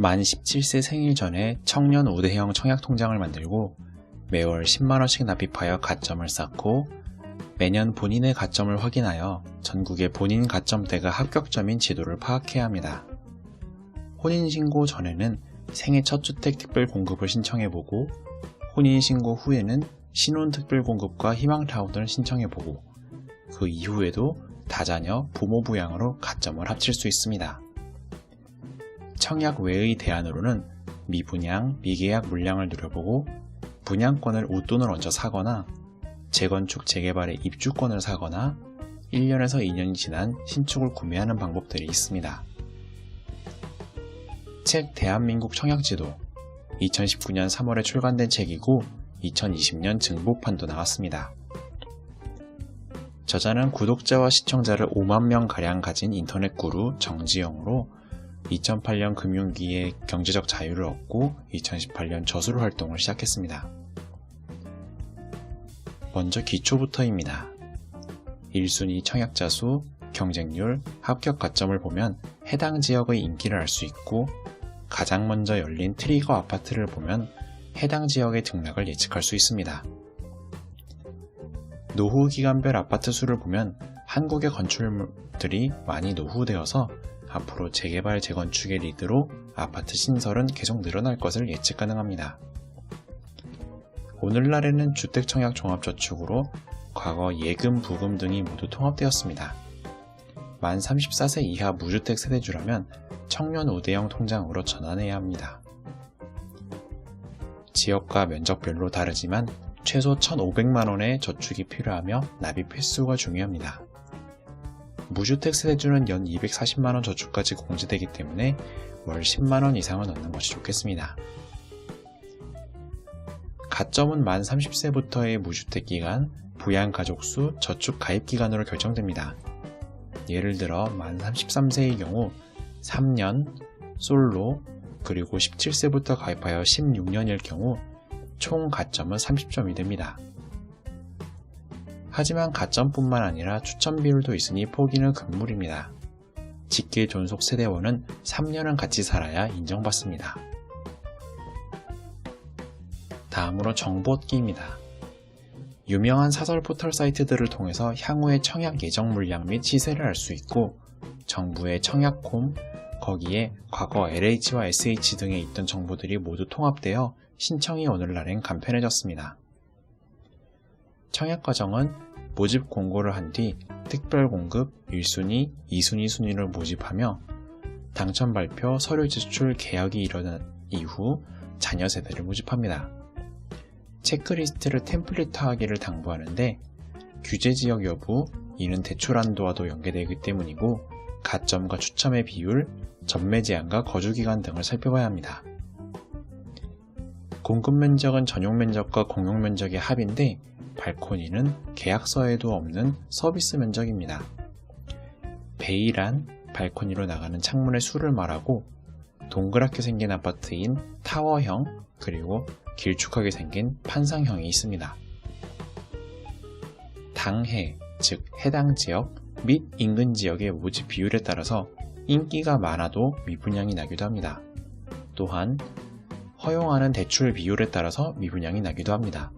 만 17세 생일 전에 청년 우대형 청약통장을 만들고 매월 10만원씩 납입하여 가점을 쌓고 매년 본인의 가점을 확인하여 전국의 본인 가점대가 합격점인 지도를 파악해야 합니다. 혼인신고 전에는 생애 첫 주택 특별 공급을 신청해보고 혼인신고 후에는 신혼 특별 공급과 희망타운을 신청해보고 그 이후에도 다자녀 부모 부양으로 가점을 합칠 수 있습니다. 청약 외의 대안으로는 미분양, 미계약 물량을 누려보고 분양권을 웃돈을 얹어 사거나 재건축, 재개발의 입주권을 사거나 1년에서 2년이 지난 신축을 구매하는 방법들이 있습니다. 책 대한민국 청약지도 2019년 3월에 출간된 책이고 2020년 증보판도 나왔습니다. 저자는 구독자와 시청자를 5만 명가량 가진 인터넷 구루 정지영으로 2008년 금융위기에 경제적 자유를 얻고 2018년 저술 활동을 시작했습니다. 먼저 기초부터입니다. 1순위 청약자 수, 경쟁률, 합격 가점을 보면 해당 지역의 인기를 알 수 있고 가장 먼저 열린 트리거 아파트를 보면 해당 지역의 등락을 예측할 수 있습니다. 노후 기간별 아파트 수를 보면 한국의 건축물들이 많이 노후되어서 앞으로 재개발, 재건축의 리드로 아파트 신설은 계속 늘어날 것을 예측 가능합니다. 오늘날에는 주택청약 종합저축으로 과거 예금, 부금 등이 모두 통합되었습니다. 만 34세 이하 무주택 세대주라면 청년 우대형 통장으로 전환해야 합니다. 지역과 면적별로 다르지만 최소 1,500만원의 저축이 필요하며 납입 횟수가 중요합니다. 무주택 세대주는 연 240만원 저축까지 공제되기 때문에 월 10만원 이상을 넣는 것이 좋겠습니다. 가점은 만 30세부터의 무주택 기간, 부양가족수, 저축 가입 기간으로 결정됩니다. 예를 들어 만 33세의 경우 3년, 솔로, 그리고 17세부터 가입하여 16년일 경우 총 가점은 30점이 됩니다. 하지만 가점뿐만 아니라 추천 비율도 있으니 포기는 금물입니다. 직계 존속 세대원은 3년은 같이 살아야 인정받습니다. 다음으로 정보 얻기입니다. 유명한 사설 포털 사이트들을 통해서 향후의 청약 예정 물량 및 시세를 알 수 있고 정부의 청약홈, 거기에 과거 LH와 SH 등에 있던 정보들이 모두 통합되어 신청이 오늘날엔 간편해졌습니다. 청약 과정은 모집 공고를 한 뒤 특별 공급 1순위, 2순위 순위를 모집하며 당첨 발표, 서류 제출, 계약이 일어난 이후 자녀 세대를 모집합니다. 체크리스트를 템플릿화하기를 당부하는데 규제 지역 여부, 이는 대출 한도와도 연계되기 때문이고 가점과 추첨의 비율, 전매 제한과 거주 기간 등을 살펴봐야 합니다. 공급 면적은 전용 면적과 공용 면적의 합인데 발코니는 계약서에도 없는 서비스 면적입니다. 베일한 발코니로 나가는 창문의 수를 말하고 동그랗게 생긴 아파트인 타워형 그리고 길쭉하게 생긴 판상형이 있습니다. 당해, 즉 해당 지역 및 인근 지역의 모집 비율에 따라서 인기가 많아도 미분양이 나기도 합니다. 또한 허용하는 대출 비율에 따라서 미분양이 나기도 합니다.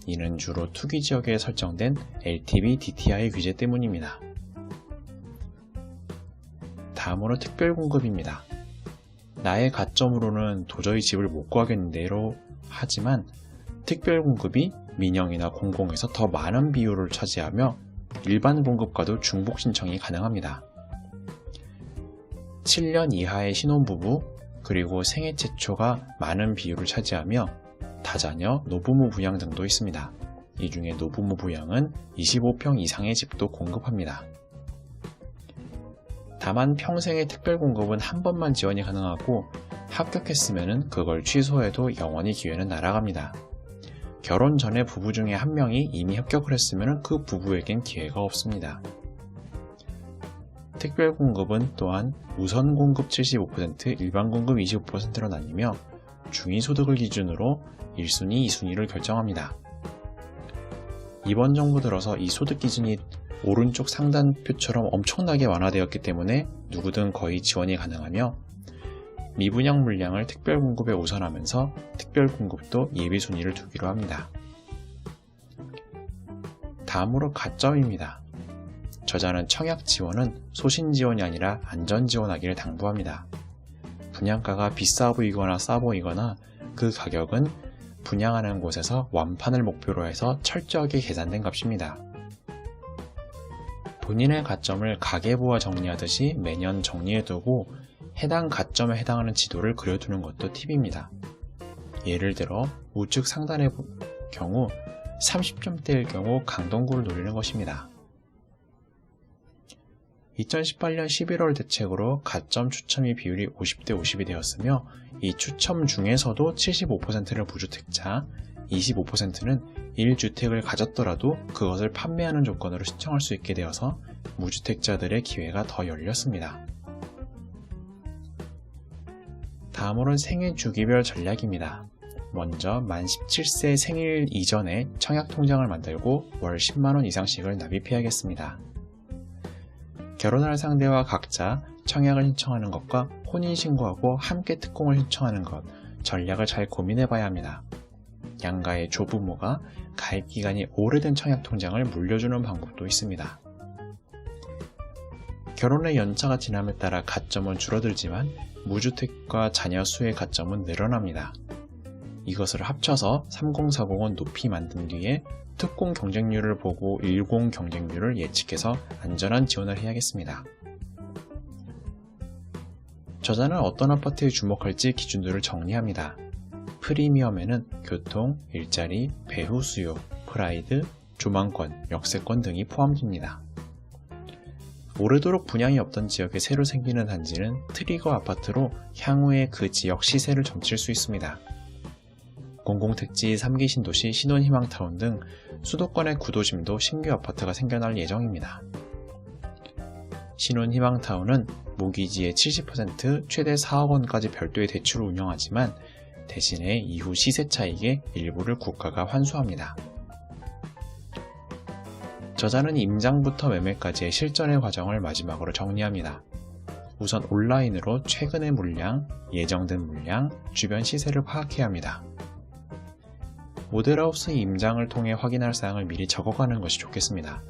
이는 주로 투기 지역에 설정된 LTV, DTI 규제 때문입니다. 다음으로 특별 공급입니다. 나의 가점으로는 도저히 집을 못 구하겠는데로 하지만 특별 공급이 민영이나 공공에서 더 많은 비율을 차지하며 일반 공급과도 중복 신청이 가능합니다. 7년 이하의 신혼부부 그리고 생애 최초가 많은 비율을 차지하며 다자녀, 노부모 부양 등도 있습니다. 이 중에 노부모 부양은 25평 이상의 집도 공급합니다. 다만 평생의 특별 공급은 한 번만 지원이 가능하고 합격했으면 그걸 취소해도 영원히 기회는 날아갑니다. 결혼 전에 부부 중에 한 명이 이미 합격을 했으면 그 부부에겐 기회가 없습니다. 특별 공급은 또한 우선 공급 75%, 일반 공급 25%로 나뉘며 중위소득을 기준으로 1순위, 2순위를 결정합니다. 이번 정부 들어서 이 소득 기준이 오른쪽 상단표처럼 엄청나게 완화되었기 때문에 누구든 거의 지원이 가능하며 미분양 물량을 특별 공급에 우선하면서 특별 공급도 예비 순위를 두기로 합니다. 다음으로 가점입니다. 저자는 청약 지원은 소신 지원이 아니라 안전 지원하기를 당부합니다. 분양가가 비싸 보이거나 싸 보이거나 그 가격은 분양하는 곳에서 완판을 목표로 해서 철저하게 계산된 값입니다. 본인의 가점을 가계부와 정리하듯이 매년 정리해두고 해당 가점에 해당하는 지도를 그려두는 것도 팁입니다. 예를 들어 우측 상단의 경우 30점대일 경우 강동구를 노리는 것입니다. 2018년 11월 대책으로 가점 추첨이 비율이 50대 50이 되었으며 이 추첨 중에서도 75%를 무주택자, 25%는 1주택을 가졌더라도 그것을 판매하는 조건으로 신청할 수 있게 되어서 무주택자들의 기회가 더 열렸습니다. 다음으로는 생애 주기별 전략입니다. 먼저 만 17세 생일 이전에 청약통장을 만들고 월 10만원 이상씩을 납입해야겠습니다. 결혼할 상대와 각자 청약을 신청하는 것과 혼인신고하고 함께 특공을 신청하는 것, 전략을 잘 고민해봐야 합니다. 양가의 조부모가 가입기간이 오래된 청약통장을 물려주는 방법도 있습니다. 결혼의 연차가 지남에 따라 가점은 줄어들지만 무주택과 자녀 수의 가점은 늘어납니다. 이것을 합쳐서 3040은 높이 만든 뒤에 특공 경쟁률을 보고 10 경쟁률을 예측해서 안전한 지원을 해야겠습니다. 저자는 어떤 아파트에 주목할지 기준들을 정리합니다. 프리미엄에는 교통, 일자리, 배후 수요, 프라이드, 조망권, 역세권 등이 포함됩니다. 오래도록 분양이 없던 지역에 새로 생기는 단지는 트리거 아파트로 향후에 그 지역 시세를 점칠 수 있습니다. 공공택지 3기 신도시 신혼희망타운 등 수도권의 구도심도 신규 아파트가 생겨날 예정입니다. 신혼희망타운은 모기지의 70% 최대 4억 원까지 별도의 대출을 운영하지만 대신에 이후 시세 차익의 일부를 국가가 환수합니다. 저자는 임장부터 매매까지의 실전의 과정을 마지막으로 정리합니다. 우선 온라인으로 최근의 물량, 예정된 물량, 주변 시세를 파악해야 합니다. 모델하우스 임장을 통해 확인할 사항을 미리 적어가는 것이 좋겠습니다.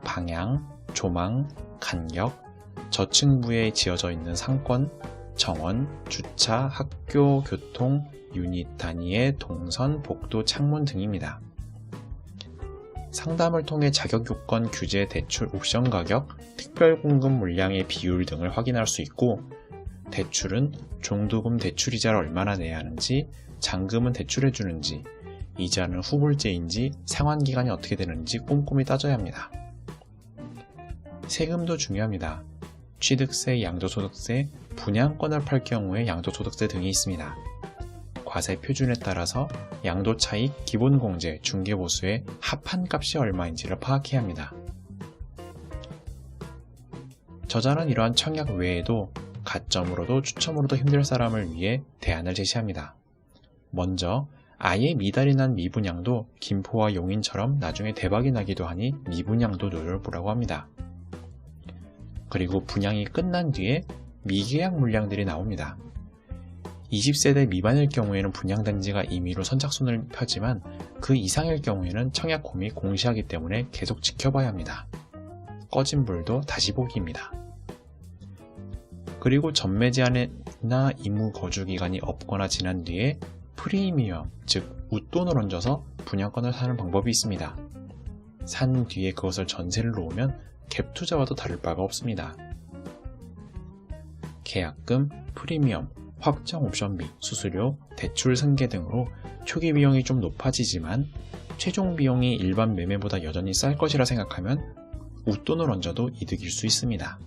방향, 조망, 간격, 저층부에 지어져 있는 상권, 정원, 주차, 학교, 교통, 유닛 단위의 동선, 복도, 창문 등입니다. 상담을 통해 자격요건, 규제, 대출, 옵션 가격, 특별공급 물량의 비율 등을 확인할 수 있고 대출은 종도금 대출이자를 얼마나 내야 하는지, 잔금은 대출해주는지, 이자는 후불제인지, 상환기간이 어떻게 되는지 꼼꼼히 따져야 합니다. 세금도 중요합니다. 취득세, 양도소득세, 분양권을 팔 경우에 양도소득세 등이 있습니다. 과세 표준에 따라서 양도차익, 기본공제, 중개보수의 합한 값이 얼마인지를 파악해야 합니다. 저자는 이러한 청약 외에도 가점으로도 추첨으로도 힘들 사람을 위해 대안을 제시합니다. 먼저 아예 미달이 난 미분양도 김포와 용인처럼 나중에 대박이 나기도 하니 미분양도 노려보라고 합니다. 그리고 분양이 끝난 뒤에 미계약 물량들이 나옵니다. 20세대 미만일 경우에는 분양단지가 임의로 선착순을 펴지만 그 이상일 경우에는 청약홈이 공시하기 때문에 계속 지켜봐야 합니다. 꺼진 불도 다시 보기입니다. 그리고 전매 제한이나 임무 거주 기간이 없거나 지난 뒤에 프리미엄, 즉 웃돈을 얹어서 분양권을 사는 방법이 있습니다. 산 뒤에 그것을 전세를 놓으면 갭 투자와도 다를 바가 없습니다. 계약금, 프리미엄, 확정 옵션비, 수수료, 대출 승계 등으로 초기 비용이 좀 높아지지만 최종 비용이 일반 매매보다 여전히 쌀 것이라 생각하면 웃돈을 얹어도 이득일 수 있습니다.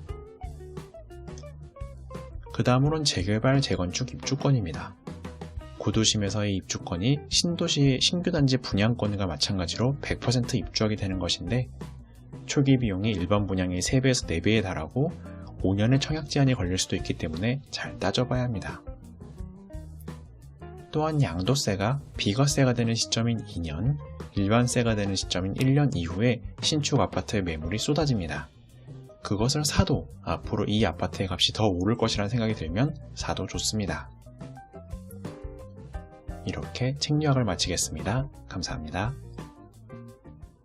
그 다음으로는 재개발, 재건축, 입주권입니다. 구도심에서의 입주권이 신도시 신규단지 분양권과 마찬가지로 100% 입주하게 되는 것인데 초기 비용이 일반 분양의 3배에서 4배에 달하고 5년의 청약 제한이 걸릴 수도 있기 때문에 잘 따져봐야 합니다. 또한 양도세가 비과세가 되는 시점인 2년, 일반세가 되는 시점인 1년 이후에 신축 아파트의 매물이 쏟아집니다. 그것을 사도 앞으로 이 아파트의 값이 더 오를 것이라는 생각이 들면 사도 좋습니다. 이렇게 책 요약을 마치겠습니다. 감사합니다.